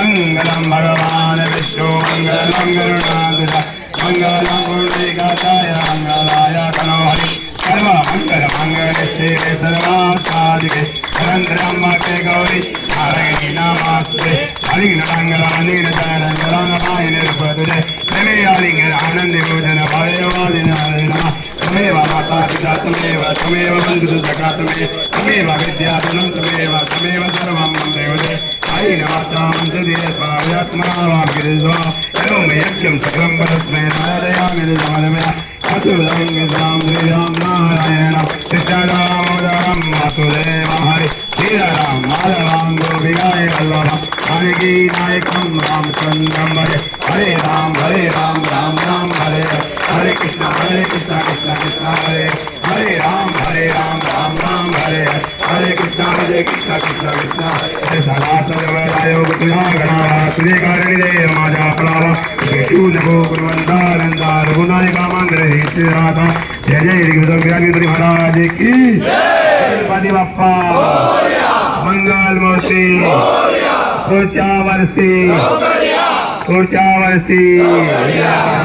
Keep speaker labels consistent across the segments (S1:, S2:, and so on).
S1: मंगलम भगवान विष्णु मंगलम गरुणाध्वज मंगलम पुंडरीकाक्षाय मंगलाय तनो हरि सर्व मंगल मंगलश्री सर्वासादिके निरंतरम के गौरी नारायणी नमस्ते हरिण मंगलानीन जयरंगलाय निर्भुजे नमे आलिंग आनंद भोजन भायवादि नमः तमेव माता पिता तमेव बंधु सखा तमेव विद्या धनं तमेव सर्वं मम देवते आयि नमस्तां तदे स्वायात्मा वागिर्वा एवं यज्ञं सकलं परस्मै नारायणाय नमः अतुलं राम श्रीराम नारायण कृष्णदामोदरं वासुदेव हरि श्रीराम माधवं गोविगाय वल्लभं जानकी नायकं रामचन्द्रं भजे हरे राम राम राम हरे हरे कृष्ण कृष्ण कृष्ण हरे हरे राम राम राम हरे हरे कृष्ण कृष्ण कृष्ण हरे सदा सर्वदायो गणावा श्रीकारिणे माजा फलावा शून्यको कुर्वन्तानन्दा रघुनायका मंत्र श्री राधा जय जय गिरिगिरि महाराज की गणपति बप्पा मंगल मूर्ति पुरुषा वर्षी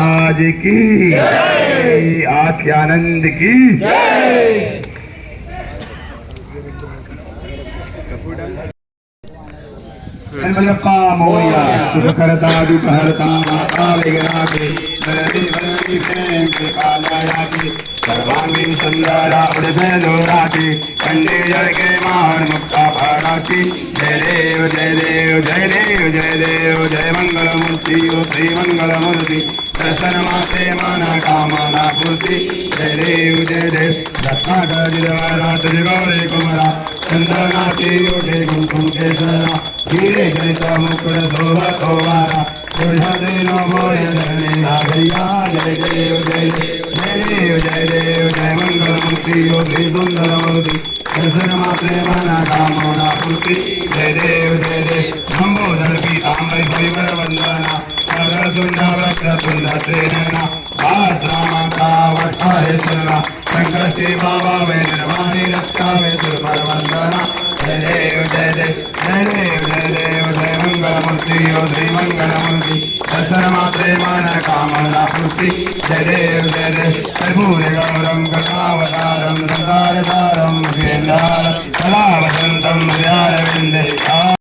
S1: आज की आज के आनंद की गणपतिप्पा मोरिया सुखकरता दुःखहरता माता विघ्नाते नरति वरति प्रेम के कालायाति सर्वांगीं सुंदरा उड़भेलोराति कंडे जल के मार मुक्ता भाराति जय देव जय देव जय देव जय देव जय मंगल मूर्ति श्री मंगल मूर्ति दर्शन माते माना कामना पूर्ति जय देव दत्तागौरी कुमरा चंद्रनाथी योटे कुमकुम केसरा हीरे जनित मुकुट शोभा शोभारा सुरदेनो मोरे धरणे नागरिया जय देव जय देव जय देव जय देव जय मंगल मूर्ति श्री सुंदर मूर्ति दर्शन मात्रे मना कामना पूर्ति जय देव नंबोदर पीतांबर परिवर वंदना कर सुंदर वक्र सुंदर त्रिनयना माता वक्षाहे सुना शंकर श्री बाबा वे निर्वाणी रक्षा वे दुर्भर वंदना जय देव जय देव जय देव जय देव जय मंगल मूर्ति श्री मंगल मूर्ति दर्शन मात्रे मन कामना पूर्ति जय देव कर्पूर गौरम कथावतारम संसारसारम कलावसंतम हृदयारविंदे